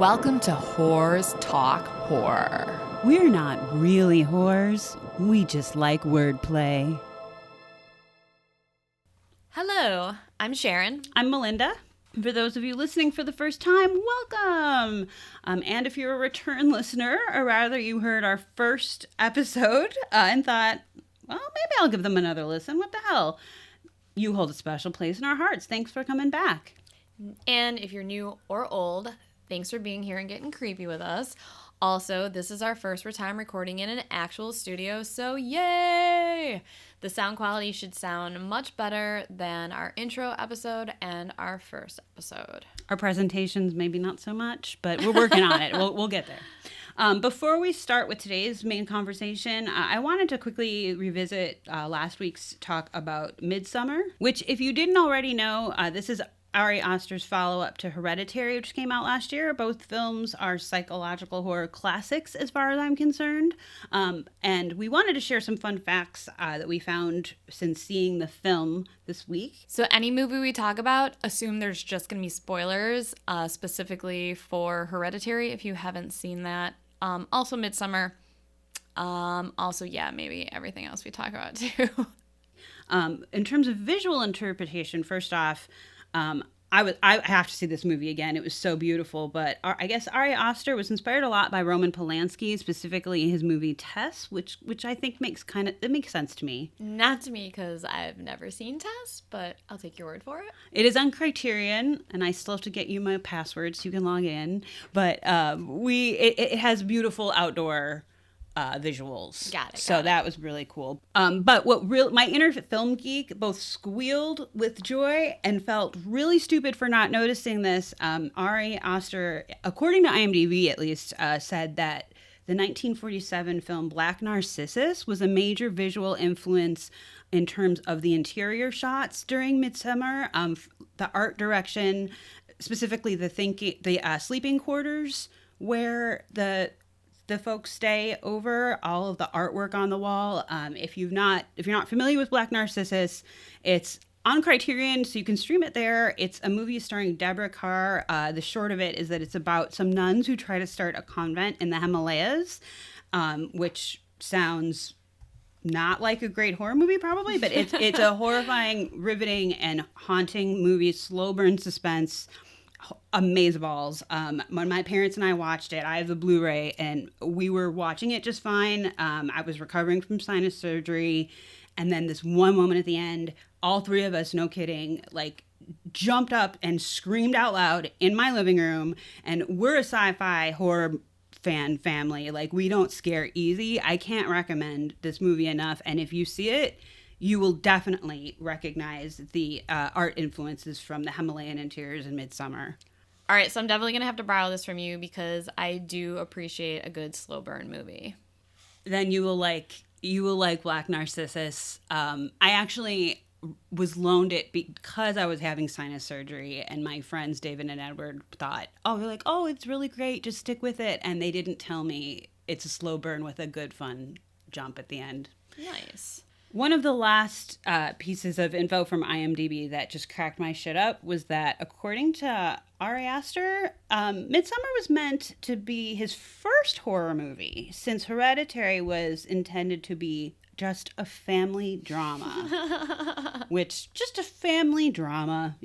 Welcome to Whores Talk Horror. We're not really whores. We just like wordplay. Hello, I'm Sharon. I'm Melinda. For those of you listening for the first time, welcome. And if you're a return listener, or rather you heard our first episode and thought, well, maybe I'll give them another listen. What the hell? You hold a special place in our hearts. Thanks for coming back. And if you're new or old, thanks for being here and getting creepy with us. Also, this is our first time recording in an actual studio, so yay! The sound quality should sound much better than our intro episode and our first episode. Our presentations, maybe not so much, but we're working on it. We'll get there. Before we start with today's main conversation, I wanted to quickly revisit last week's talk about MidSommar, which, if you didn't already know, this is Ari Aster's follow-up to Hereditary, which came out last year. Both films are psychological horror classics as far as I'm concerned. And we wanted to share some fun facts that we found since seeing the film this week. So any movie we talk about, assume there's just going to be spoilers, specifically for Hereditary if you haven't seen that. Also MidSommar. Also, yeah, maybe everything else we talk about too. In terms of visual interpretation, first off, I have to see this movie again. It was so beautiful, but I guess Ari Aster was inspired a lot by Roman Polanski, specifically his movie Tess, which I think makes sense to me. Not to me, because I've never seen Tess, but I'll take your word for it. It is on Criterion, and I still have to get you my password so you can log in. But it has beautiful outdoor visuals. Got it. So that was really cool. But my inner film geek both squealed with joy and felt really stupid for not noticing this. Ari Aster, according to IMDb at least, said that the 1947 film Black Narcissus was a major visual influence in terms of the interior shots during MidSommar, the art direction, specifically the sleeping quarters where the folks stay over, all of the artwork on the wall. If you're not familiar with Black Narcissus, it's on Criterion, so you can stream it there. It's a movie starring Deborah Kerr. The short of it is that it's about some nuns who try to start a convent in the Himalayas, which sounds not like a great horror movie probably, but it's a horrifying, riveting, and haunting movie, slow burn suspense. Amazeballs. When my parents and I watched it, I have the Blu-ray, and we were watching it just fine. I was recovering from sinus surgery, and then this one moment at the end, all three of us, no kidding, like jumped up and screamed out loud in my living room. And we're a sci-fi horror fan family. Like, we don't scare easy. I can't recommend this movie enough. And if you see it, you will definitely recognize the art influences from the Himalayan interiors in MidSommar. All right, so I'm definitely going to have to borrow this from you because I do appreciate a good slow burn movie. Then you will like Black Narcissus. I actually was loaned it because I was having sinus surgery, and my friends David and Edward thought, they're like, it's really great, just stick with it. And they didn't tell me it's a slow burn with a good fun jump at the end. Nice. One of the last pieces of info from IMDb that just cracked my shit up was that, according to Ari Aster, MidSommar was meant to be his first horror movie, since Hereditary was intended to be just a family drama. Just a family drama,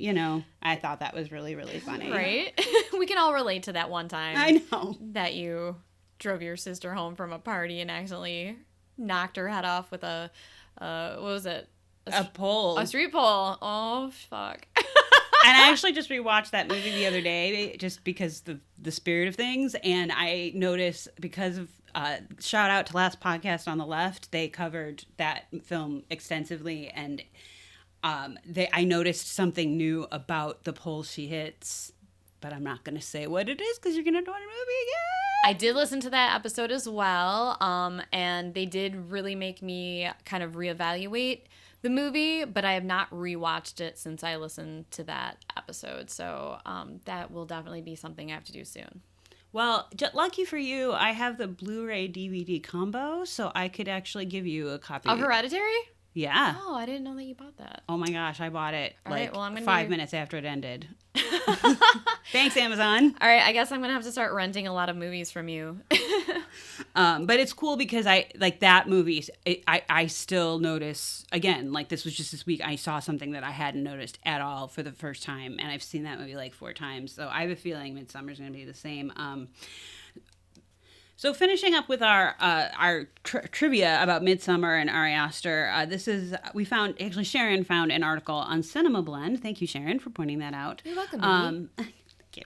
I thought that was really, really funny. Right? We can all relate to that one time. I know. That you drove your sister home from a party and accidentally knocked her head off with a... what was it? A pole. A street pole. Oh, fuck. And I actually just rewatched that movie the other day just because the spirit of things. And I noticed, because of shout out to last podcast on the left, they covered that film extensively. And I noticed something new about the pole she hits. But I'm not going to say what it is because you're going to know the movie again. I did listen to that episode as well, and they did really make me kind of reevaluate the movie, but I have not rewatched it since I listened to that episode, so that will definitely be something I have to do soon. Well, lucky for you, I have the Blu-ray DVD combo, so I could actually give you a copy. Of Hereditary? Yeah. Oh, I didn't know that you bought that. Oh my gosh, I bought it All right, well, I'm gonna 5 minutes after it ended. Thanks, Amazon. All right, I guess I'm going to have to start renting a lot of movies from you. But it's cool because I like that movie. I still notice, again, like this was just this week, I saw something that I hadn't noticed at all for the first time. And I've seen that movie like 4 times. So I have a feeling MidSommar's going to be the same. So finishing up with our trivia about MidSommar and Ari Aster, Sharon found an article on Cinema Blend. Thank you, Sharon, for pointing that out. You're welcome, Thank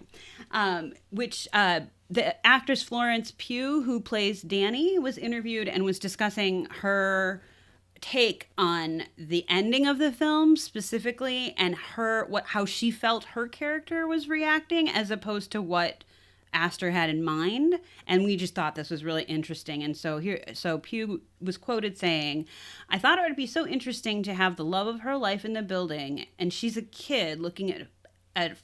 you. Which the actress Florence Pugh, who plays Danny, was interviewed and was discussing her take on the ending of the film specifically, and how she felt her character was reacting as opposed to what Aster had in mind, and we just thought this was really interesting. And so Pugh was quoted saying, "I thought it would be so interesting to have the love of her life in the building, and she's a kid looking at a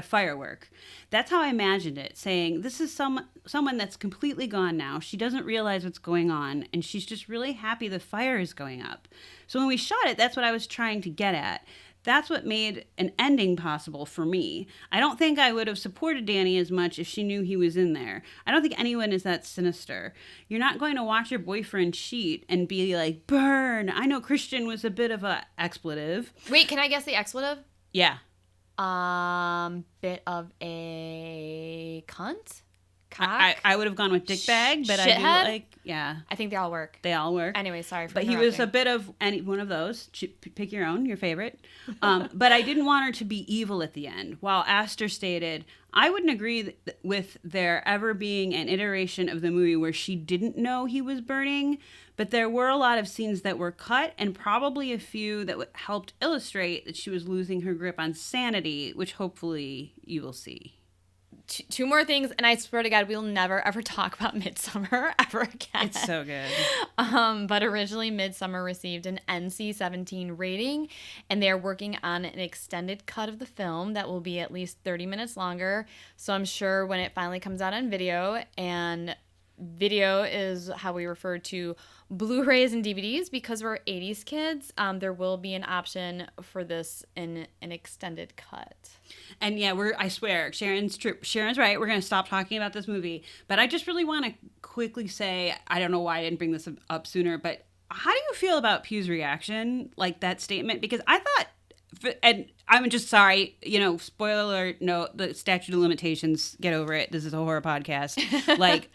firework. That's how I imagined it, saying, this is someone that's completely gone now. She doesn't realize what's going on, and she's just really happy the fire is going up. So when we shot it, that's what I was trying to get at. That's what made an ending possible for me. I don't think I would have supported Danny as much if she knew he was in there. I don't think anyone is that sinister. You're not going to watch your boyfriend cheat and be like, burn. I know Christian was a bit of a expletive." Wait, can I guess the expletive? Yeah. Bit of a cunt? Cock? I would have gone with dickbag, but Shithead? I do yeah. I think they all work. They all work. Anyway, sorry for But he was a bit of any one of those. Pick your own, your favorite. But I didn't want her to be evil at the end. While Aster stated, "I wouldn't agree with there ever being an iteration of the movie where she didn't know he was burning, but there were a lot of scenes that were cut and probably a few that helped illustrate that she was losing her grip on sanity, which hopefully you will see." Two more things, and I swear to God, we'll never ever talk about MidSommar ever again. It's so good. But originally, MidSommar received an NC-17 rating, and they're working on an extended cut of the film that will be at least 30 minutes longer. So I'm sure when it finally comes out on video, and video is how we refer to Blu-rays and DVDs because we're 80s kids, there will be an option for this in an extended cut. And yeah, I swear, Sharon's right. We're going to stop talking about this movie. But I just really want to quickly say, I don't know why I didn't bring this up sooner, but how do you feel about Pugh's reaction, like that statement? Because I thought, and I'm just sorry, spoiler alert, no, the statute of limitations, get over it. This is a horror podcast. I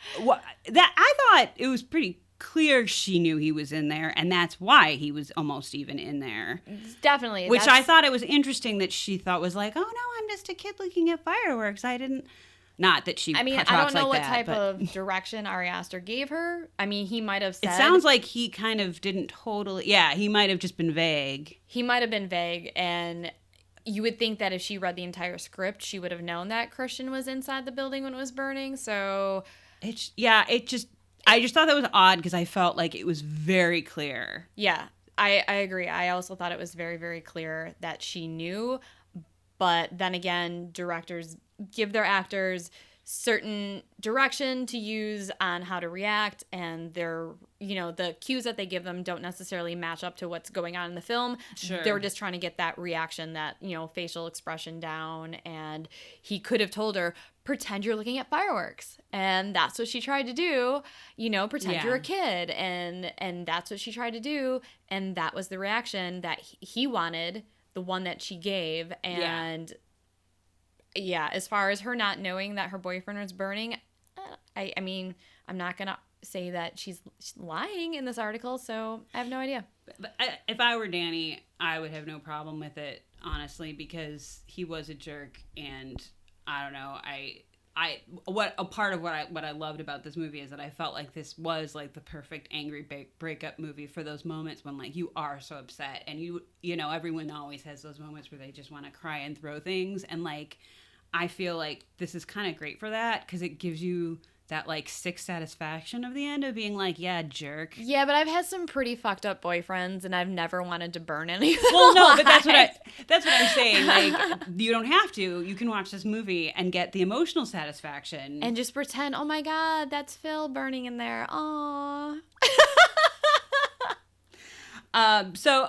thought it was pretty clear she knew he was in there, and that's why he was almost even in there. Definitely. Which I thought it was interesting that she thought was like, oh no, I'm just a kid looking at fireworks. I didn't. Not that she. I mean, I don't know like what type of direction Ari Aster gave her. I mean, he might have said. It sounds like he kind of didn't totally. Yeah, he might have just been vague. He might have been vague, and you would think that if she read the entire script, she would have known that Christian was inside the building when it was burning. So. I just thought that was odd because I felt like it was very clear. Yeah, I agree. I also thought it was very, very clear that she knew. But then again, directors give their actors certain direction to use on how to react, and the cues that they give them don't necessarily match up to what's going on in the film. Sure. They were just trying to get that reaction, that, facial expression down, and he could have told her, pretend you're looking at fireworks. And that's what she tried to do, pretend you're a kid. And that's what she tried to do. And that was the reaction that he wanted, the one that she gave. And yeah, as far as her not knowing that her boyfriend was burning, I mean, I'm not going to say that she's lying in this article, so I have no idea. But if I were Danny, I would have no problem with it, honestly, because he was a jerk, and I don't know, a part of what I loved about this movie is that I felt like this was like the perfect angry breakup movie for those moments when like you are so upset, and everyone always has those moments where they just want to cry and throw things, and like I feel like this is kind of great for that because it gives you that like sick satisfaction of the end of being like, yeah, jerk. Yeah, but I've had some pretty fucked up boyfriends, and I've never wanted to burn anything. Well, no, but that's what I'm saying. Like, you don't have to. You can watch this movie and get the emotional satisfaction and just pretend, oh my God, that's Phil burning in there. Aww. So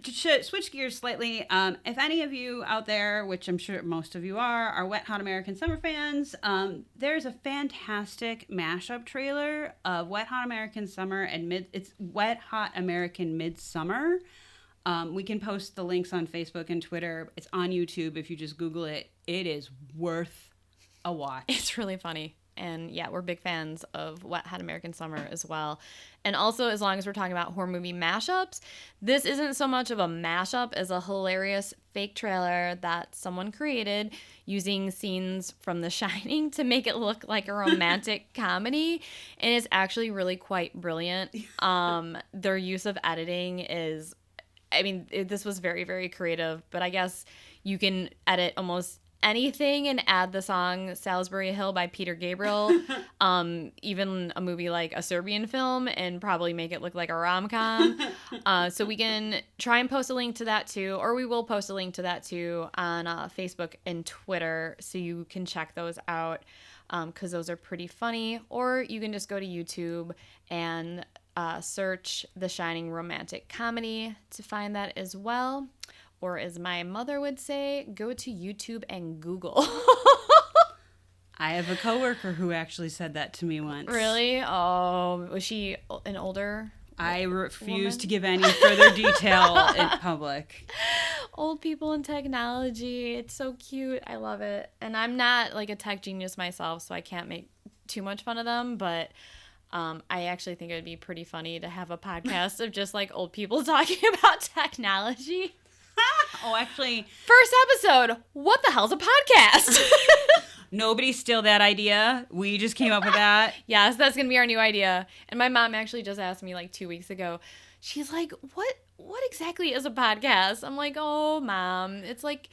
to switch gears slightly, if any of you out there, which I'm sure most of you are Wet Hot American Summer fans, there's a fantastic mashup trailer of Wet Hot American Summer and it's Wet Hot American MidSommar. We can post the links on Facebook and Twitter. It's on YouTube. If you just Google it, it is worth a watch. It's really funny. And yeah, we're big fans of Wet Hot American Summer as well. And also, as long as we're talking about horror movie mashups, this isn't so much of a mashup as a hilarious fake trailer that someone created using scenes from The Shining to make it look like a romantic comedy. And it's actually really quite brilliant. Their use of editing is, this was very, very creative. But I guess you can edit almost anything and add the song Salisbury Hill by Peter Gabriel, even a movie like a Serbian film, and probably make it look like a rom-com. So we can try and post a link to that too, or we will post a link to that too on Facebook and Twitter, so you can check those out because those are pretty funny. Or you can just go to YouTube and search The Shining romantic comedy to find that as well. Or as my mother would say, go to YouTube and Google. I have a coworker who actually said that to me once. Really? Oh, was she an older I refuse woman? to give any further detail in public. Old people in technology. It's so cute. I love it. And I'm not like a tech genius myself, so I can't make too much fun of them, but I actually think it would be pretty funny to have a podcast of just like old people talking about technology. Oh, actually, First episode, what the hell's a podcast? nobody steal that idea. We just came up with that. Yes, that's going to be our new idea. And my mom actually just asked me like 2 weeks ago. She's like, what exactly is a podcast? I'm like, oh, Mom, it's like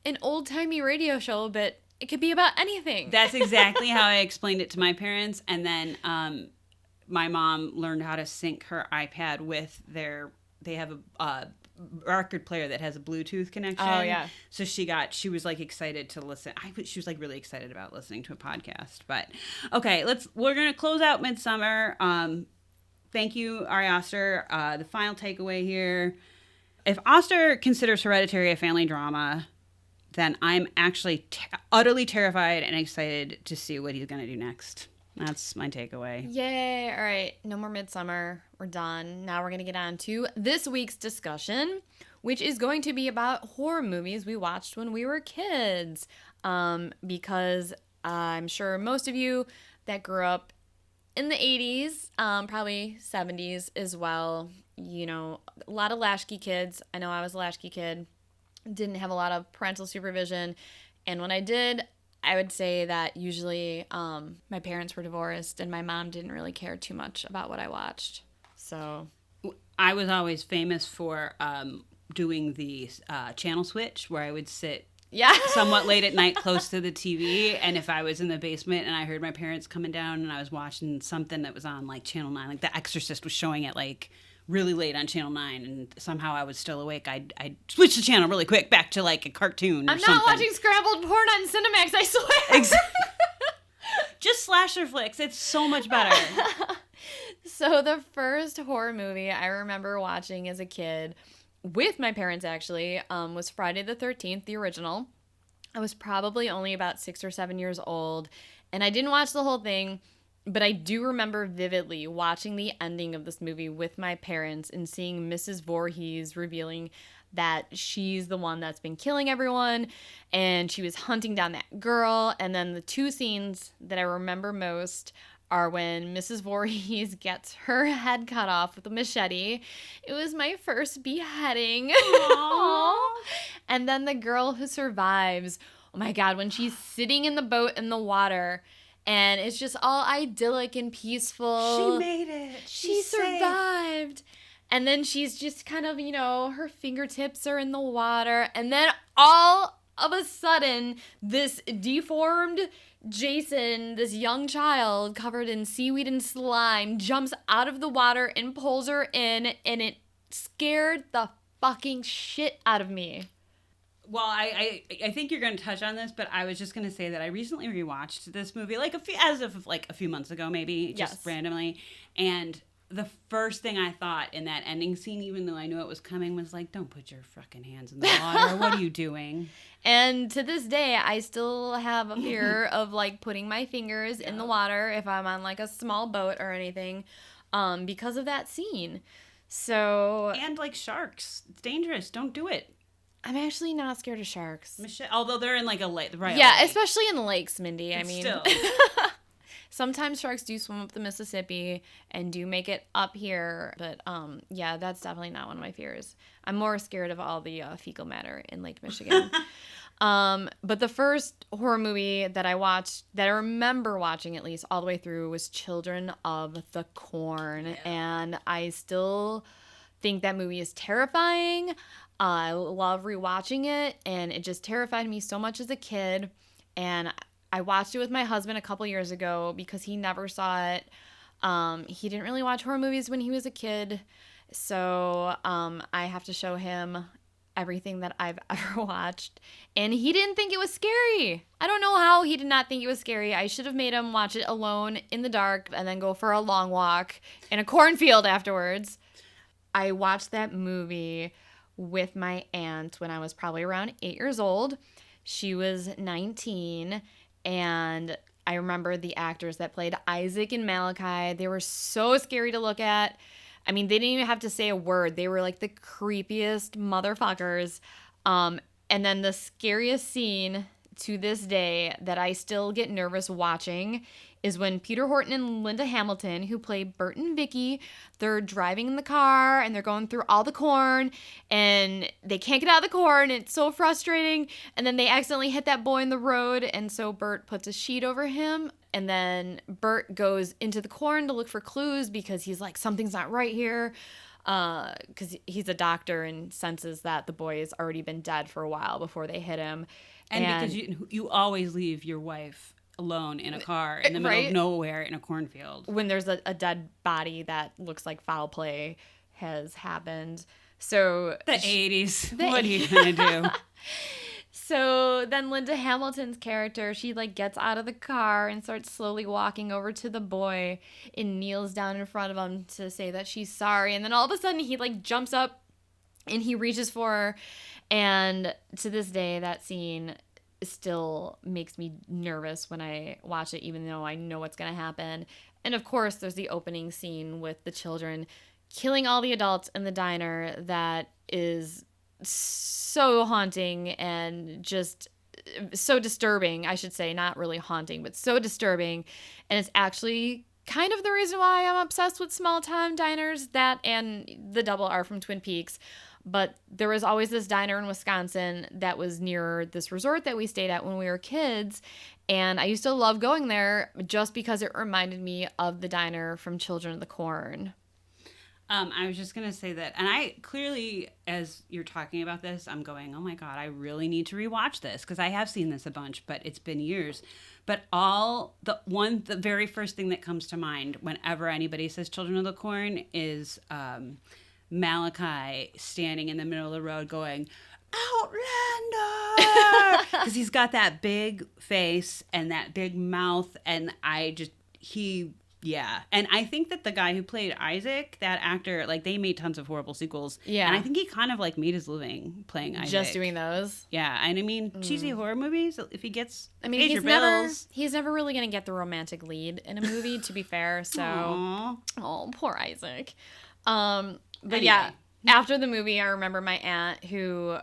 an old-timey radio show, but it could be about anything. That's exactly how I explained it to my parents. And then my mom learned how to sync her iPad with they have a record player that has a Bluetooth connection. Oh, yeah. So she was like excited to listen. She was like really excited about listening to a podcast. But okay, we're going to close out Midsommar. Thank you, Ari Aster. The final takeaway here. If Aster considers Hereditary a family drama, then I'm actually utterly terrified and excited to see what he's going to do next. That's my takeaway. Yay. All right. No more Midsommar. We're done. Now we're going to get on to this week's discussion, which is going to be about horror movies we watched when we were kids. Because I'm sure most of you that grew up in the 80s, probably 70s as well, you know, a lot of latchkey kids. I know I was a latchkey kid. Didn't have a lot of parental supervision. And when I did, I would say that usually my parents were divorced and my mom didn't really care too much about what I watched. So I was always famous for doing the channel switch where I would sit somewhat late at night close to the TV. And if I was in the basement and I heard my parents coming down and I was watching something that was on like Channel 9, like The Exorcist was showing it like really late on Channel 9 and somehow I was still awake, I'd switch the channel really quick back to like a cartoon or something. I'm not watching scrambled porn on Cinemax, I swear. Exactly. Just slasher flicks. It's so much better. So the first horror movie I remember watching as a kid, with my parents actually, was Friday the 13th, the original. I was probably only about 6 or 7 years old, and I didn't watch the whole thing, but I do remember vividly watching the ending of this movie with my parents and seeing Mrs. Voorhees revealing that she's the one that's been killing everyone and she was hunting down that girl. And then the two scenes that I remember most are when Mrs. Voorhees gets her head cut off with a machete. It was my first beheading. And then the girl who survives, oh my God, when she's sitting in the boat in the water and it's just all idyllic and peaceful. She made it. She survived. And then she's just kind of, you know, her fingertips are in the water. And then all of a sudden, this deformed Jason, this young child covered in seaweed and slime, jumps out of the water and pulls her in. And it scared the fucking shit out of me. Well, I think you're going to touch on this, but I was just going to say that I recently rewatched this movie, like a few months ago, maybe, just randomly. And the first thing I thought in that ending scene, even though I knew it was coming, was like, don't put your fucking hands in the water. What are you doing? And to this day, I still have a fear of like putting my fingers in the water if I'm on like a small boat or anything, because of that scene. So And like sharks. It's dangerous. Don't do it. I'm actually not scared of sharks. Although they're in like a lake. Right. Yeah, especially in the lakes, Mindy. I mean, still. sometimes sharks do swim up the Mississippi and do make it up here. But yeah, that's definitely not one of my fears. I'm more scared of all the fecal matter in Lake Michigan. But the first horror movie that I watched, that I remember watching at least all the way through, was Children of the Corn. Yeah. And I still think that movie is terrifying. I love rewatching it, and it just terrified me so much as a kid. And I watched it with my husband a couple years ago because he never saw it. He didn't really watch horror movies when he was a kid. So I have to show him everything that I've ever watched. And he didn't think it was scary. I don't know how he did not think it was scary. I should have made him watch it alone in the dark and then go for a long walk in a cornfield afterwards. I watched that movie with my aunt when I was probably around 8 years old. She was 19, and I remember the actors that played Isaac and Malachi. They were so scary to look at. I mean, they didn't even have to say a word. They were like the creepiest motherfuckers. And then the scariest scene to this day that I still get nervous watching is when Peter Horton and Linda Hamilton, who play Bert and Vicky, they're driving in the car and they're going through all the corn and they can't get out of the corn. It's so frustrating. And then they accidentally hit that boy in the road. And so Bert puts a sheet over him. And then Bert goes into the corn to look for clues because he's like, something's not right here. Because he's a doctor and senses that the boy has already been dead for a while before they hit him. And because you always leave your wife alone in a car in the middle of nowhere in a cornfield. When there's a dead body that looks like foul play has happened. So the 80s. What are you going to do? So then Linda Hamilton's character, she like gets out of the car and starts slowly walking over to the boy and kneels down in front of him to say that she's sorry. And then all of a sudden he like jumps up and he reaches for her. And to this day, that scene still makes me nervous when I watch it, even though I know what's going to happen. And of course, there's the opening scene with the children killing all the adults in the diner that is so haunting and just so disturbing, I should say. Not really haunting, but so disturbing. And it's actually kind of the reason why I'm obsessed with small-time diners, that and the Double R from Twin Peaks. But there was always this diner in Wisconsin that was near this resort that we stayed at when we were kids. And I used to love going there just because it reminded me of the diner from Children of the Corn. I was just going to say that. And I clearly, as you're talking about this, I'm going, oh my God, I really need to rewatch this. Because I have seen this a bunch, but it's been years. But the very first thing that comes to mind whenever anybody says Children of the Corn is Malachi standing in the middle of the road going, Outlander! Because he's got that big face and that big mouth. And yeah. And I think that the guy who played Isaac, that actor, like they made tons of horrible sequels. Yeah. And I think he kind of like made his living playing Isaac. Just doing those. Yeah. And I mean, cheesy horror movies, if he gets he's never really going to get the romantic lead in a movie, to be fair. So, oh, poor Isaac. But anyway. Yeah, after the movie, I remember my aunt who,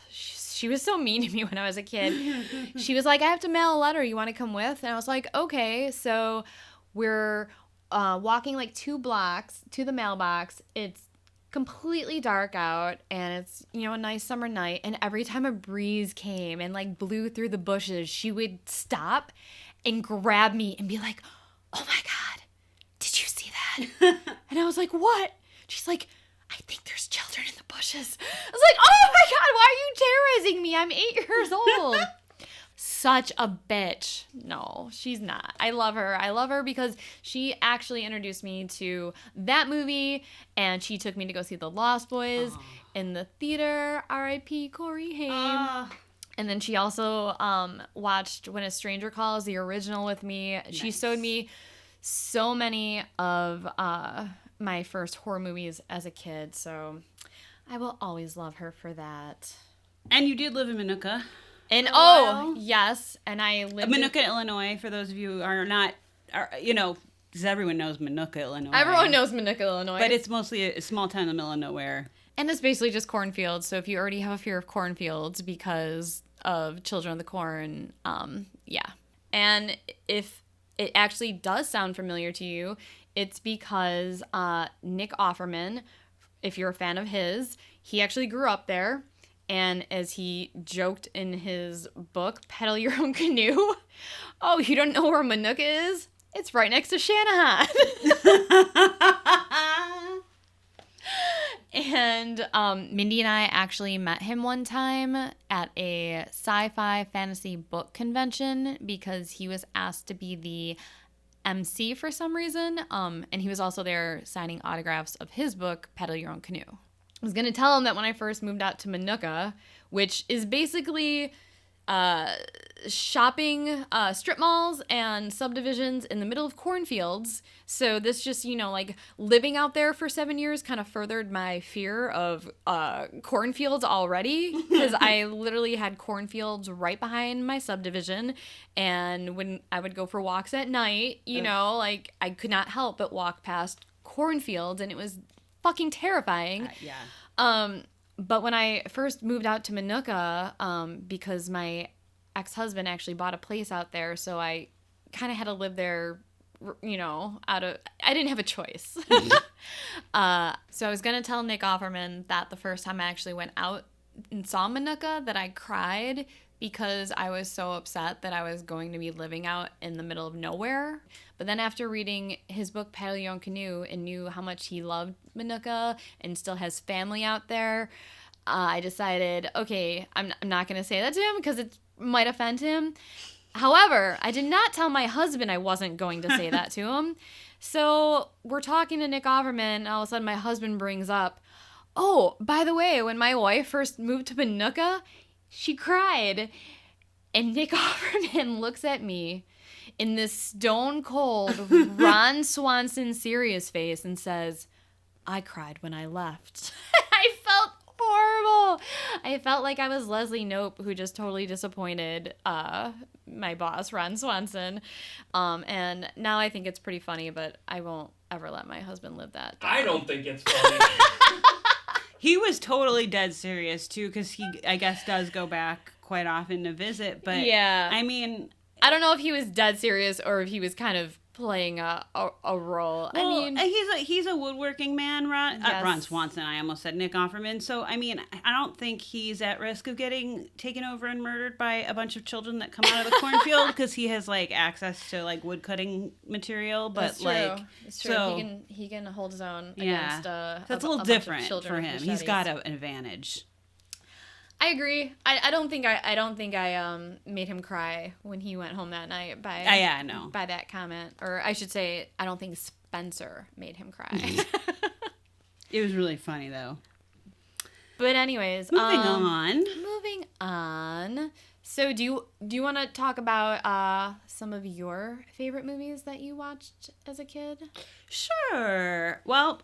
she was so mean to me when I was a kid. She was like, I have to mail a letter. You want to come with? And I was like, okay. So we're walking like 2 blocks to the mailbox. It's completely dark out, and it's, a nice summer night. And every time a breeze came and like blew through the bushes, she would stop and grab me and be like, oh my God, did you see that? And I was like, what? She's like, I think there's children in the bushes. I was like, oh my God, why are you terrorizing me? I'm 8 years old. Such a bitch. No, she's not. I love her. I love her because she actually introduced me to that movie, and she took me to go see The Lost Boys in the theater. R.I.P. Corey Haim. And then she also watched When a Stranger Calls, the original, with me. Nice. She showed me so many of my first horror movies as a kid, so I will always love her for that. And you did live in Minooka. And while. yes, and I lived Minooka, Illinois, for those of you who are not, because everyone knows Minooka, Illinois. Everyone knows Minooka, Illinois. But it's mostly a small town in the middle of nowhere. And it's basically just cornfields, so if you already have a fear of cornfields because of Children of the Corn, yeah. And if it actually does sound familiar to you, it's because Nick Offerman, if you're a fan of his, he actually grew up there. And as he joked in his book, Pedal Your Own Canoe, oh, you don't know where Minooka is? It's right next to Shanahan. And Mindy and I actually met him one time at a sci-fi fantasy book convention because he was asked to be the MC for some reason. And he was also there signing autographs of his book, Pedal Your Own Canoe. I was going to tell him that when I first moved out to Minooka, which is basically shopping strip malls and subdivisions in the middle of cornfields. So this just, like living out there for 7 years kind of furthered my fear of cornfields already, because I literally had cornfields right behind my subdivision. And when I would go for walks at night, like I could not help but walk past cornfields, and it was fucking terrifying. Yeah. But when I first moved out to Minooka, because my ex-husband actually bought a place out there, so I kind of had to live there, I didn't have a choice. So I was going to tell Nick Offerman that the first time I actually went out and saw Minooka that I cried because I was so upset that I was going to be living out in the middle of nowhere. But then after reading his book, Paddle Your Own Canoe, and knew how much he loved Minooka and still has family out there, I decided, okay, I'm not going to say that to him because it might offend him. However, I did not tell my husband I wasn't going to say that to him. So we're talking to Nick Offerman, and all of a sudden my husband brings up, oh, by the way, when my wife first moved to Minooka, she cried. And Nick Offerman looks at me in this stone cold Ron Swanson serious face and says, I cried when I left. I felt horrible. I felt like I was Leslie Knope, who just totally disappointed my boss, Ron Swanson. And now I think it's pretty funny, but I won't ever let my husband live that down. I don't think it's funny. He was totally dead serious, too, because he, I guess, does go back quite often to visit. But, yeah. I mean, I don't know if he was dead serious or if he was kind of playing a role. Well, I mean, he's a woodworking man, Yes. Ron Swanson. I almost said Nick Offerman. So I mean, I don't think he's at risk of getting taken over and murdered by a bunch of children that come out of the cornfield because he has like access to like wood cutting material. But that's true. like, It's true. so He can hold his own yeah, against that's a little bunch of different children for with him. machetes. He's got an advantage. I agree. I don't think I made him cry when he went home that night by Yeah, I know. by that comment, or I should say, I don't think Spencer made him cry. It was really funny though. But anyways, Moving on. So do you want to talk about some of your favorite movies that you watched as a kid? Sure. Well,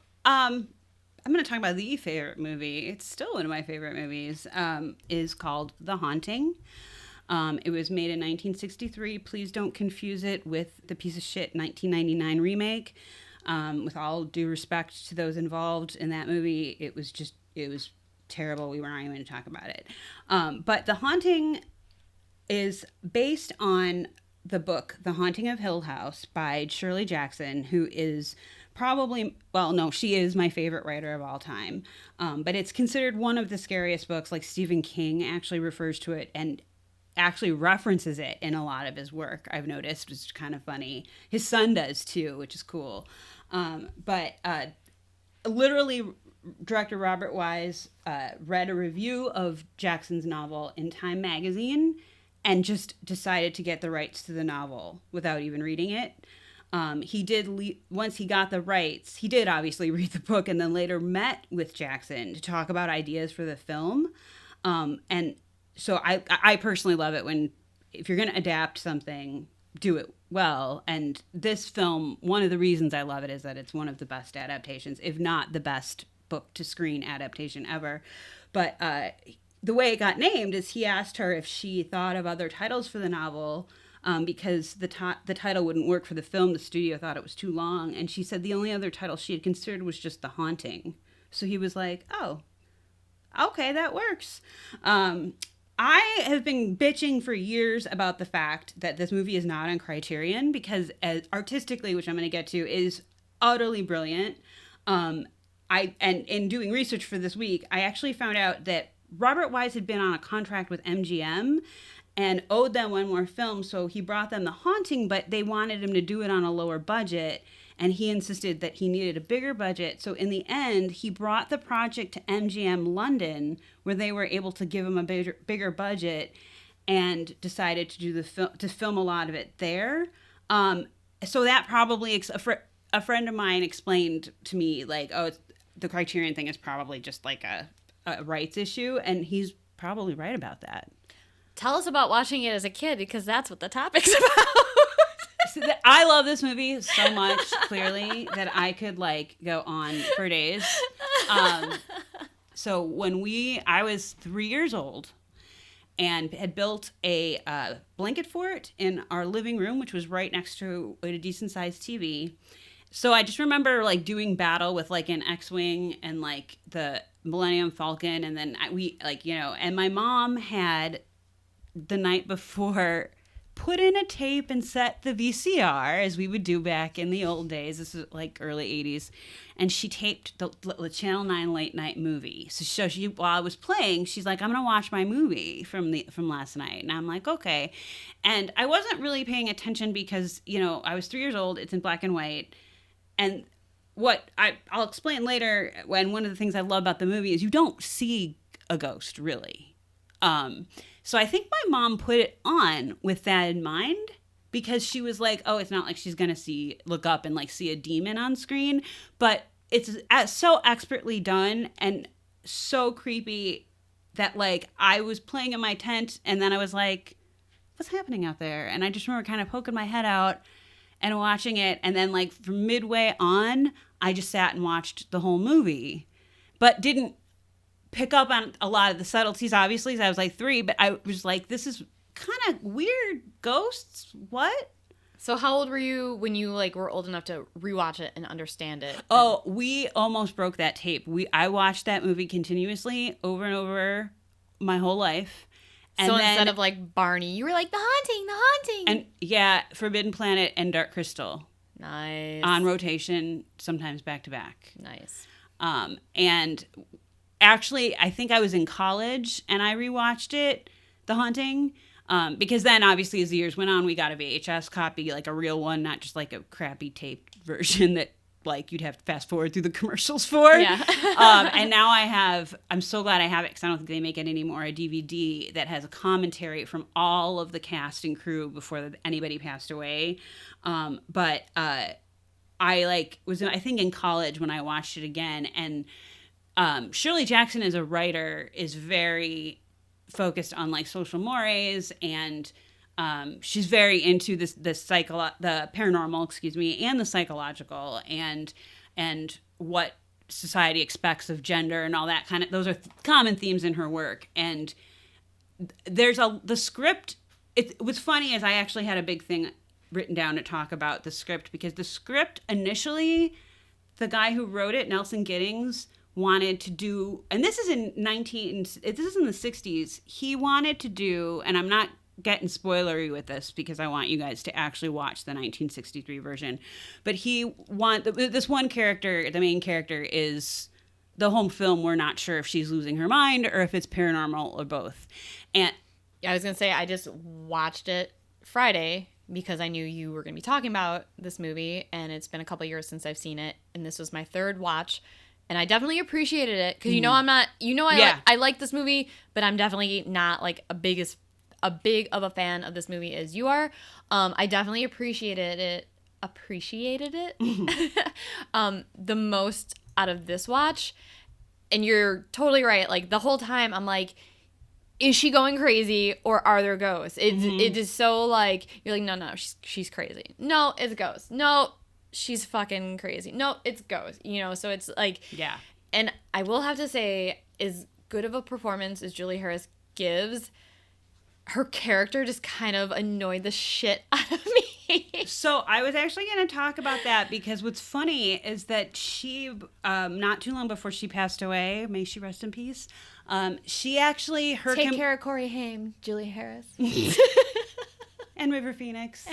I'm going to talk about the favorite movie. It's still one of my favorite movies. Is called The Haunting. It was made in 1963. Please don't confuse it with the piece of shit 1999 remake. With all due respect to those involved in that movie, it was terrible. We were not even going to talk about it. But The Haunting is based on the book The Haunting of Hill House by Shirley Jackson, who is she is my favorite writer of all time. But it's considered one of the scariest books. Like Stephen King actually refers to it and actually references it in a lot of his work. I've noticed, which is kind of funny. His son does too, which is cool. But literally, director Robert Wise read a review of Jackson's novel in Time magazine and just decided to get the rights to the novel without even reading it. He did, once he got the rights, he did obviously read the book and then later met with Jackson to talk about ideas for the film. And so I personally love it if you're going to adapt something, do it well. And this film, one of the reasons I love it is that it's one of the best adaptations, if not the best book to screen adaptation ever. But the way it got named is he asked her if she thought of other titles for the novel, because the title wouldn't work for the film. The studio thought it was too long. And she said the only other title she had considered was just The Haunting. So he was like, oh, okay, that works. I have been bitching for years about the fact that this movie is not on Criterion, because artistically, which I'm going to get to, is utterly brilliant. And in doing research for this week, I actually found out that Robert Wise had been on a contract with MGM and owed them one more film, so he brought them The Haunting, but they wanted him to do it on a lower budget, and he insisted that he needed a bigger budget. So in the end, he brought the project to MGM London, where they were able to give him a bigger budget, and decided to do to film a lot of it there. So that probably a friend of mine explained to me, like, oh, the Criterion thing is probably just like a rights issue, and he's probably right about that. Tell us about watching it as a kid, because that's what the topic's about. So I love this movie so much, clearly, that I could like go on for days. So when I was 3 years old and had built a blanket fort in our living room, which was right next to a decent sized TV. So I just remember like doing battle with like an X-Wing and like the Millennium Falcon. And then and my mom had the night before put in a tape and set the VCR, as we would do back in the old days. This is like early 80s. And she taped the Channel 9 late night movie. So she, while I was playing, she's like, I'm going to watch my movie from last night. And I'm like, okay. And I wasn't really paying attention because, I was 3 years old. It's in black and white. And what I'll explain later, when one of the things I love about the movie is you don't see a ghost, really. So I think my mom put it on with that in mind, because she was like, oh, it's not like she's going to look up and like see a demon on screen, but it's so expertly done and so creepy that like I was playing in my tent and then I was like, what's happening out there? And I just remember kind of poking my head out and watching it. And then like from midway on, I just sat and watched the whole movie, but didn't pick up on a lot of the subtleties, obviously, because I was like 3, but I was like, this is kind of weird. Ghosts? What? So how old were you when you like were old enough to rewatch it and understand it? Oh, we almost broke that tape. I watched that movie continuously over and over my whole life. And so instead of like Barney, you were like, The Haunting. And yeah, Forbidden Planet and Dark Crystal. Nice. On rotation, sometimes back to back. Nice. And actually, I think I was in college and I rewatched it, The Haunting, because then obviously as the years went on, we got a VHS copy, like a real one, not just like a crappy taped version that like you'd have to fast forward through the commercials for. Yeah. And now I'm so glad I have it, because I don't think they make it anymore, a DVD that has a commentary from all of the cast and crew before anybody passed away. But I was, I think, in college when I watched it again, and Shirley Jackson as a writer is very focused on like social mores, and she's very into the paranormal, and the psychological, and what society expects of gender and all that kind of. Those are common themes in her work. And there's the script. What's funny is I actually had a big thing written down to talk about the script, because the script initially, the guy who wrote it, Nelson Giddings, wanted to do, and this is in the 60s, he wanted to do, and I'm not getting spoilery with this because I want you guys to actually watch the 1963 version, but this one character, the main character, is the home film, we're not sure if she's losing her mind or if it's paranormal or both. And yeah, I was gonna say, I just watched it Friday because I knew you were gonna be talking about this movie, and it's been a couple years since I've seen it, and this was my third watch. And I definitely appreciated it, because I like this movie, but I'm definitely not like a big of a fan of this movie as you are. I definitely appreciated it the most out of this watch. And you're totally right. Like the whole time I'm like, is she going crazy or are there ghosts? It is so like, you're like, no, she's crazy. No, it's ghosts. No, she's fucking crazy. No, it's ghosts. You know, so it's like, yeah. And I will have to say, as good of a performance as Julie Harris gives, her character just kind of annoyed the shit out of me. So I was actually going to talk about that because what's funny is that she, not too long before she passed away, may she rest in peace, she actually... Take care of Corey Haim, Julie Harris. And River Phoenix.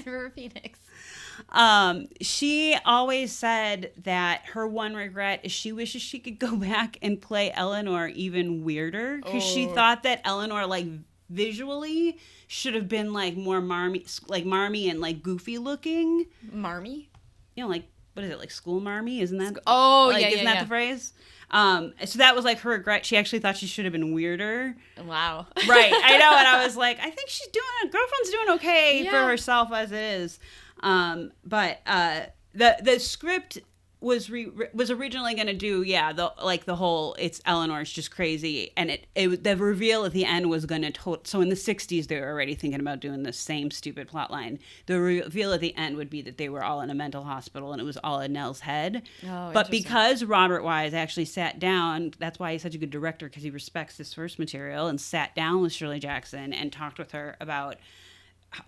She always said that her one regret is she wishes she could go back and play Eleanor even weirder because she thought that Eleanor, like, visually should have been like more marmy and like goofy looking. Marmy? You know, like, what is it, like school marmy? Isn't that? Isn't that the phrase? So that was like her regret. She actually thought she should have been weirder. Wow. Right. I know. And I was like, I think girlfriend's doing okay for herself as it is. But the script was originally going to do the whole it's Eleanor's just crazy, and the reveal at the end was going to so in the 60s they were already thinking about doing the same stupid plot line. The reveal at the end would be that they were all in a mental hospital and it was all in Nell's head. But because Robert Wise actually sat down, that's why he's such a good director, because he respects this source material, and sat down with Shirley Jackson and talked with her about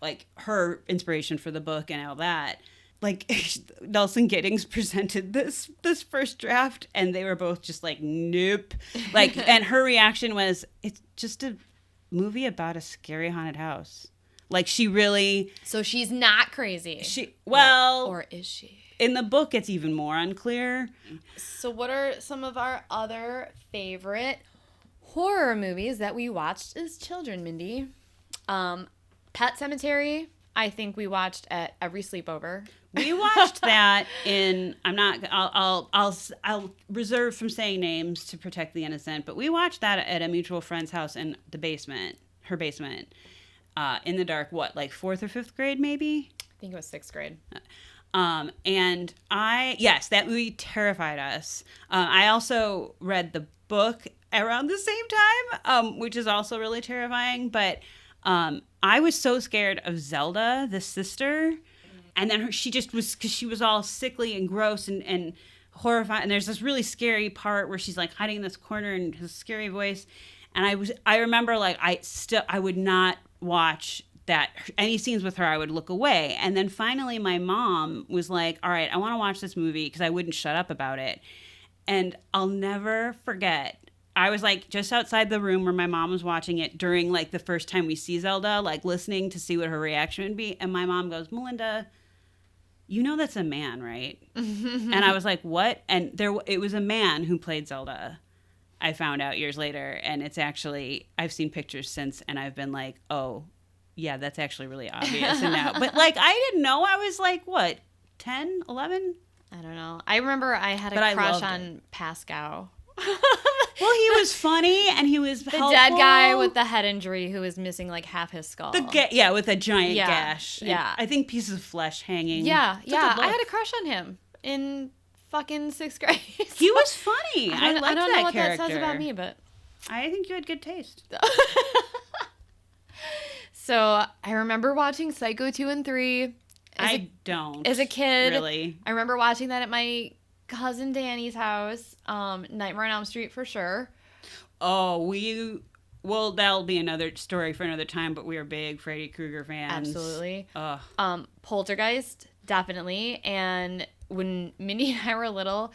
like her inspiration for the book and all that. Like, Nelson Giddings presented this first draft, and they were both just like, nope. Like, and her reaction was, it's just a movie about a scary haunted house. Like, she really... So she's not crazy. Or is she? In the book, it's even more unclear. So what are some of our other favorite horror movies that we watched as children, Mindy? Pet Semetary, I think we watched at every sleepover. We watched that I'll reserve from saying names to protect the innocent, but we watched that at a mutual friend's house in the basement, her basement, in the dark, like 4th or 5th grade, maybe? I think it was 6th grade. And that movie terrified us. I also read the book around the same time, which is also really terrifying, but I was so scared of Zelda, the sister. And then she just was, because she was all sickly and gross and horrified. And there's this really scary part where she's like hiding in this corner and has a scary voice. And I remember like I would not watch that, any scenes with her. I would look away. And then finally my mom was like, all right, I want to watch this movie, because I wouldn't shut up about it. And I'll never forget, I was like just outside the room where my mom was watching it during like the first time we see Zelda, like listening to see what her reaction would be. And my mom goes, Melinda, you know that's a man, right? And I was like, what? And it was a man who played Zelda, I found out years later. And it's actually, I've seen pictures since, and I've been like, oh, yeah, that's actually really obvious. And now, but like, I didn't know. I was like, what, 10, 11? I don't know. I remember I had a crush on Pascal. Well, he was funny, and he was helpful. The dead guy with the head injury who was missing like half his skull. With a giant gash. Yeah. I think pieces of flesh hanging. Yeah. I had a crush on him in fucking 6th grade. He was funny. I liked that character. I don't know what that says about me, but I think you had good taste. So I remember watching Psycho 2 and 3. I don't. As a kid. Really? I remember watching that at my cousin Danny's house. Nightmare on Elm Street for sure. Oh, that'll be another story for another time, but we are big Freddy Krueger fans. Absolutely. Poltergeist, definitely. And when Mindy and I were little,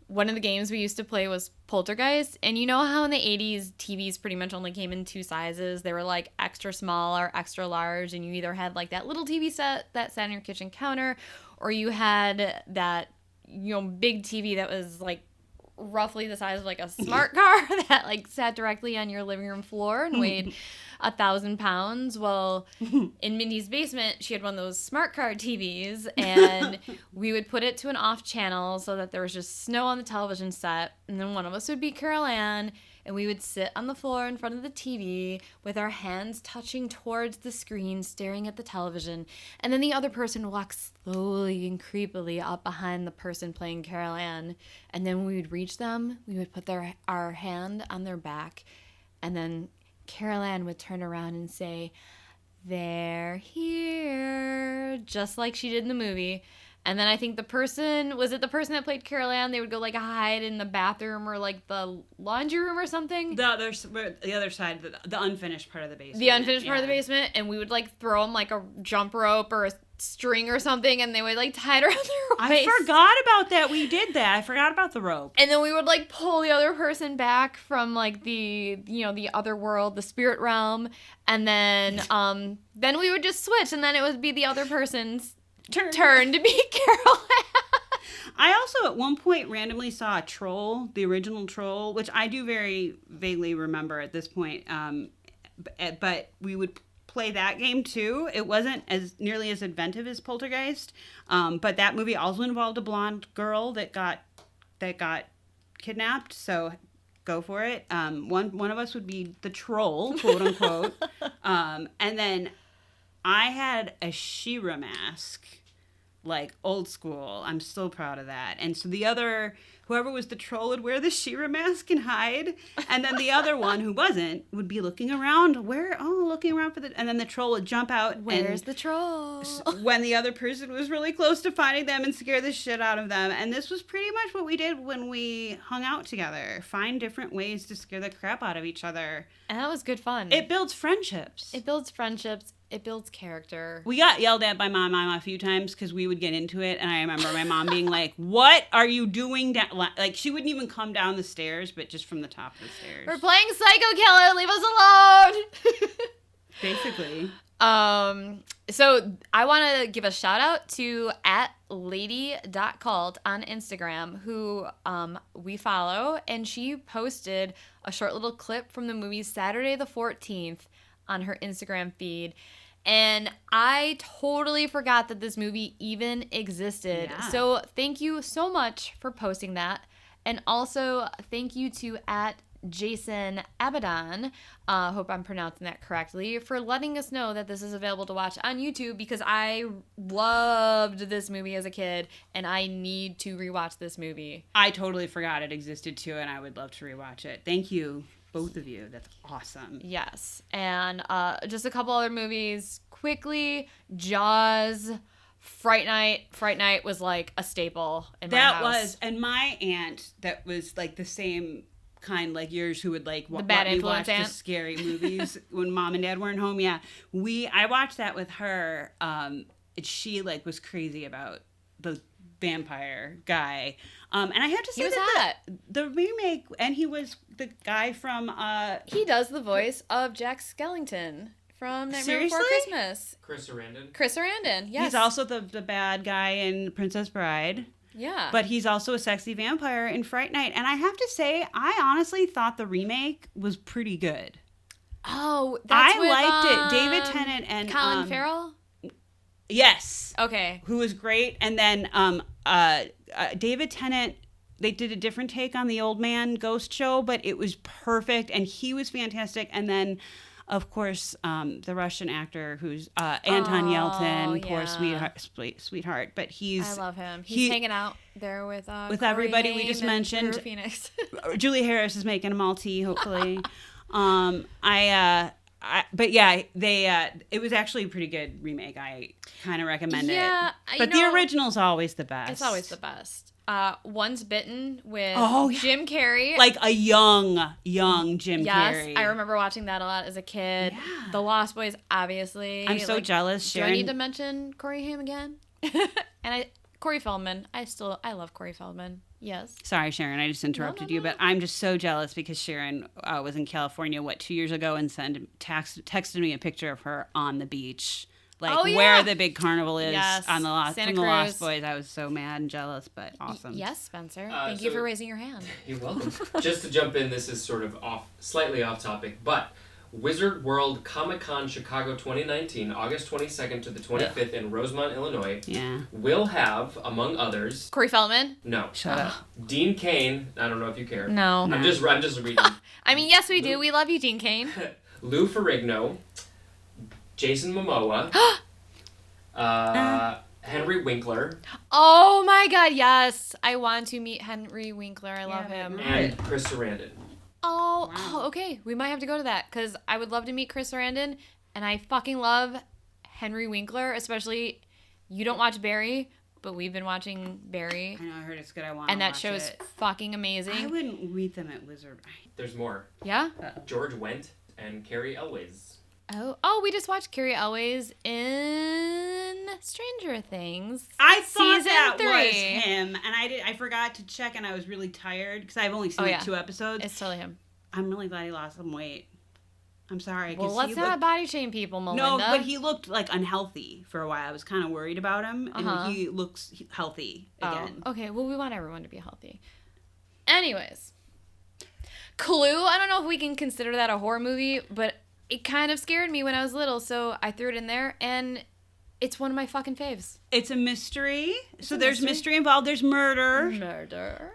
one of the games we used to play was Poltergeist. And you know how in the 80s TVs pretty much only came in 2 sizes? They were like extra small or extra large, and you either had like that little TV set that sat on your kitchen counter, or you had that, big TV that was like roughly the size of like a smart car that like sat directly on your living room floor and weighed 1,000 pounds. Well, in Mindy's basement, she had one of those smart car TVs, and we would put it to an off channel so that there was just snow on the television set, and then one of us would be Carol Ann, and we would sit on the floor in front of the TV with our hands touching towards the screen, staring at the television, and then the other person walks slowly and creepily up behind the person playing Carol Ann, and then when we would reach them, we would put our hand on their back, and then Carol Ann would turn around and say, "They're here," just like she did in the movie. And then I think the person that played Carol Ann, they would go like hide in the bathroom or like the laundry room or something. The other side, the unfinished part of the basement. The unfinished part of the basement, and we would like throw them like a jump rope or a string or something, and they would like tie it around their waist. I forgot about that. We did that. I forgot about the rope. And then we would like pull the other person back from like the other world, the spirit realm, and then we would just switch, and then it would be the other person's turn to be Carol Ann. I also at one point randomly saw a troll, the original troll, which I do very vaguely remember at this point. But we would play that game too. It wasn't as nearly as inventive as Poltergeist, but that movie also involved a blonde girl that got kidnapped. So go for it. One of us would be the troll, quote unquote, and then I had a She-Ra mask, like old school. I'm so proud of that. And so whoever was the troll would wear the She-Ra mask and hide. And then the other one who wasn't would be looking around. And then the troll would jump out. Where's the troll? When the other person was really close to finding them and scare the shit out of them. And this was pretty much what we did when we hung out together. Find different ways to scare the crap out of each other. And that was good fun. It builds friendships. It builds character. We got yelled at by my mom a few times because we would get into it, and I remember my mom being like, "What are you doing down?" Like she wouldn't even come down the stairs, but just from the top of the stairs. We're playing Psycho Killer. Leave us alone. Basically. So I want to give a shout out to @lady.cult on Instagram, who we follow, and she posted a short little clip from the movie Saturday the 14th on her Instagram feed. And I totally forgot that this movie even existed. Yeah. So thank you so much for posting that. And also thank you to Jason Abaddon, hope I'm pronouncing that correctly, for letting us know that this is available to watch on YouTube, because I loved this movie as a kid and I need to rewatch this movie. I totally forgot it existed too, and I would love to rewatch it. Thank you, both of you. That's awesome. Yes. And just a couple other movies quickly. Jaws, Fright Night. Fright Night was like a staple in my house. And my aunt that was like the same kind like yours, who would like the bad let me influence watch aunt. the scary movies when mom and dad weren't home. Yeah, I watched that with her. She like was crazy about the vampire guy, and I have to say the remake, and he was the guy from he does the voice of Jack Skellington from Nightmare Before Christmas. Chris Sarandon. Yes, he's also the bad guy in Princess Bride. Yeah. But he's also a sexy vampire in Fright Night. And I have to say, I honestly thought the remake was pretty good. Oh, that's liked it. David Tennant and Colin Farrell? Yes. Okay. Who was great. And then David Tennant, they did a different take on the old man ghost show, but it was perfect. And he was fantastic. And then, of course, the Russian actor who's Anton Yelchin, poor sweetheart. But I love him. He's hanging out there with everybody we just mentioned. Phoenix. Julie Harris is making them all tea, hopefully. But yeah, it was actually a pretty good remake. I kind of recommend it. But the original's always the best. It's always the best. Once Bitten with Jim Carrey. Like a young Jim Carrey. Yes, I remember watching that a lot as a kid. Yeah. The Lost Boys, obviously. I'm so jealous, Sharon. Do I need to mention Corey Haim again? And Corey Feldman. I love Corey Feldman. Yes. Sorry, Sharon, I just interrupted you, but I'm just so jealous because Sharon was in California, 2 years ago, and texted me a picture of her on the beach. Where the big carnival is on the Lost Boys. I was so mad and jealous, but awesome. Yes, Spencer. Thank you for raising your hand. You're welcome. Just to jump in, this is sort of slightly off topic, but Wizard World Comic-Con Chicago 2019, August 22nd to the 25th in Rosemont, Illinois, will have, among others... Corey Feldman? No. Shut up. Dean Cain. I don't know if you care. No. I'm just reading. I mean, yes, we do. We love you, Dean Cain. Lou Ferrigno, Jason Momoa, Henry Winkler. Oh my God, yes. I want to meet Henry Winkler. I love him. And Chris Sarandon. Oh, okay. We might have to go to that because I would love to meet Chris Sarandon, and I fucking love Henry Winkler, especially. You don't watch Barry, but we've been watching Barry. I know, I heard it's good. I want to watch it. And that show's fucking amazing. I wouldn't read them at Wizard. There's more. Yeah? George Wendt and Carrie Elwes. Oh, we just watched Carrie Elwes in Stranger Things. I thought Season that 3. was him, and I forgot to check, and I was really tired because I've only seen 2 episodes. It's totally him. I'm really glad he lost some weight. I'm sorry. Well, let's not body shame people, Melinda. No, but he looked like unhealthy for a while. I was kind of worried about him, and he looks healthy again. Oh, okay. Well, we want everyone to be healthy. Anyways, Clue. I don't know if we can consider that a horror movie, but it kind of scared me when I was little, so I threw it in there, and it's one of my fucking faves. It's a mystery. So there's mystery involved. There's murder.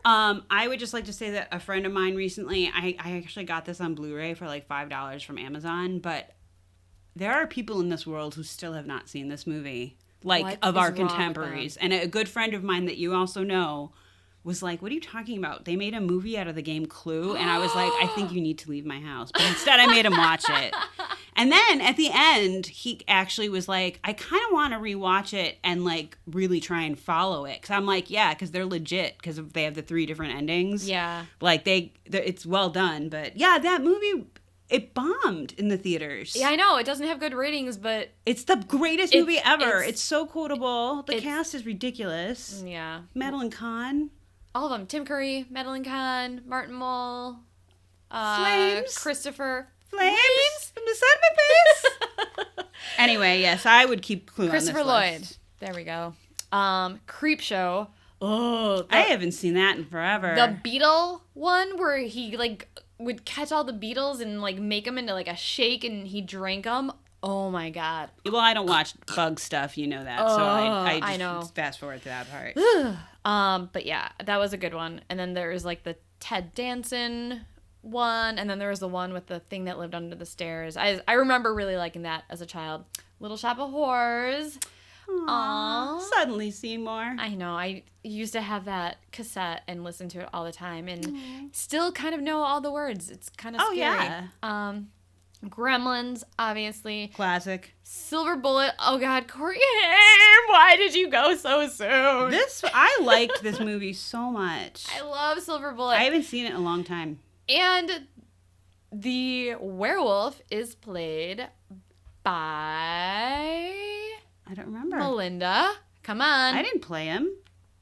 I would just like to say that a friend of mine recently, I actually got this on Blu-ray for like $5 from Amazon, but there are people in this world who still have not seen this movie, like of our contemporaries. And a good friend of mine that you also know was like, what are you talking about? They made a movie out of the game Clue. And I was like, I think you need to leave my house. But instead I made him watch it. And then at the end, he actually was like, I kind of want to rewatch it and like really try and follow it. Because I'm like, yeah, because they're legit because they have the 3 different endings. Yeah. Like it's well done. But yeah, that movie, it bombed in the theaters. Yeah, I know. It doesn't have good ratings, but it's the greatest movie ever. It's so quotable. The cast is ridiculous. Yeah. Madeline Kahn. All of them. Tim Curry, Madeline Kahn, Martin Mull, Flames. Christopher. Flames from the side of my face. Anyway, yes, I would keep Clue on this list. Christopher Lloyd. There we go. Creepshow. Oh, I haven't seen that in forever. The beetle one where he like would catch all the beetles and like make them into like a shake and he drank them. Oh my god. Well, I don't watch bug stuff, you know that. So I just fast forward to that part. But yeah, that was a good one. And then there was like the Ted Danson one, and then there was the one with the thing that lived under the stairs. I remember really liking that as a child. Little Shop of Horrors. Aww. Suddenly Seymour. I know. I used to have that cassette and listen to it all the time, and still kind of know all the words. It's kind of scary. Yeah. Gremlins, obviously. Classic. Silver Bullet. Oh God, Corey why did you go so soon? I liked this movie so much. I love Silver Bullet. I haven't seen it in a long time. And the werewolf is played by... I don't remember. Melinda. Come on. I didn't play him.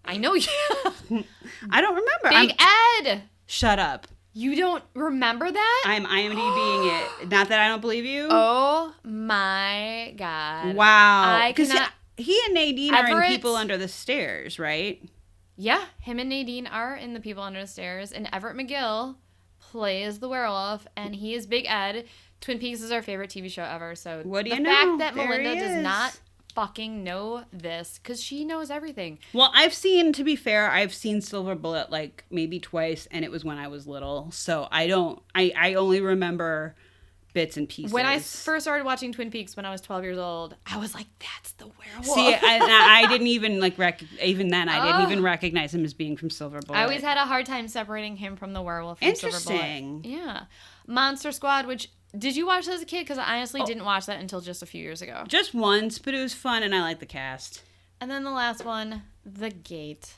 I know you. I don't remember. Big Ed. Shut up. You don't remember that? I'm IMDbing it. Not that I don't believe you. Oh my God. Wow. I cannot... He and Nadine are in People Under the Stairs, right? Yeah. Him and Nadine are in The People Under the Stairs. And Everett McGill plays the werewolf. And he is Big Ed. Twin Peaks is our favorite TV show ever. So what do you the know? fact that There Melinda he does is. not fucking know this, because she knows everything. Well, to be fair, I've seen Silver Bullet like maybe twice, and it was when I was little. So I only remember bits and pieces. When I first started watching Twin Peaks when I was 12 years old, I was like, that's the werewolf. See, I didn't even even then I didn't even recognize him as being from Silver Bullet. I always had a hard time separating him from the werewolf from Silver Bullet. Interesting. Yeah. Monster Squad, which... Did you watch that as a kid? Because I honestly didn't watch that until just a few years ago. Just once, but it was fun, and I liked the cast. And then the last one, The Gate.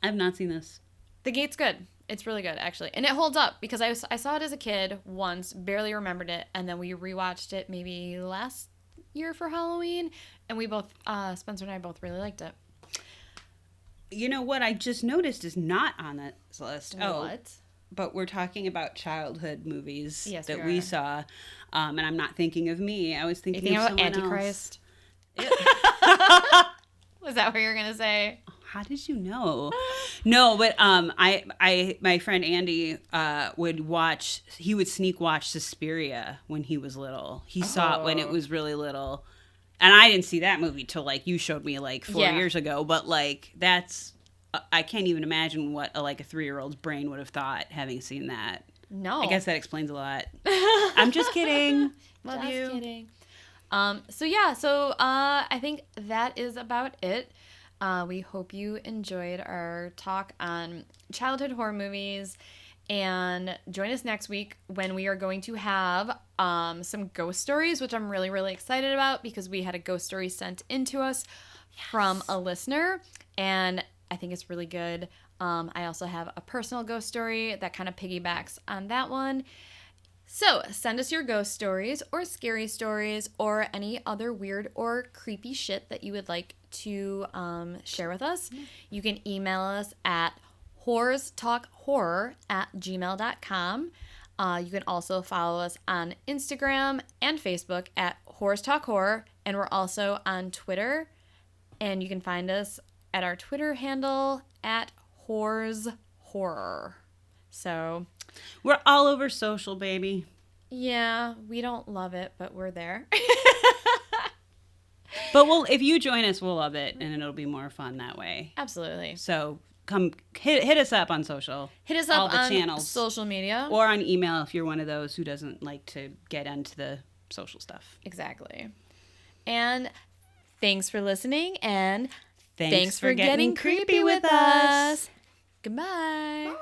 I've not seen this. The Gate's good. It's really good, actually. And it holds up, because I saw it as a kid once, barely remembered it, and then we rewatched it maybe last year for Halloween, and we both, Spencer and I both really liked it. You know what I just noticed is not on this list? What? But we're talking about childhood movies that we we saw, and I'm not thinking of me. I was thinking of about someone Antichrist? Was that what you were gonna say? How did you know? No, but my friend Andy would sneak watch Suspiria when he was little. He saw it when it was really little, and I didn't see that movie till like you showed me like 4 years ago. But like that's. I can't even imagine what a 3-year-old's brain would have thought having seen that. No. I guess that explains a lot. I'm just kidding. Love just you. Kidding. So I think that is about it. We hope you enjoyed our talk on childhood horror movies. And join us next week when we are going to have some ghost stories, which I'm really, really excited about because we had a ghost story sent in to us from a listener, and I think it's really good. I also have a personal ghost story that kind of piggybacks on that one. So send us your ghost stories or scary stories or any other weird or creepy shit that you would like to share with us. You can email us at whorestalkhorror@gmail.com. You can also follow us on Instagram and Facebook at whorestalkhorror, and we're also on Twitter, and you can find us at our Twitter handle at whoresHorror. So we're all over social, baby. Yeah, we don't love it, but we're there. But if you join us, we'll love it, and it'll be more fun that way. Absolutely. So come hit us up on social. Hit us up all the on channels, social media. or on email if you're one of those who doesn't like to get into the social stuff. Exactly. And thanks for listening, and thanks for getting creepy with us. Goodbye. Bye.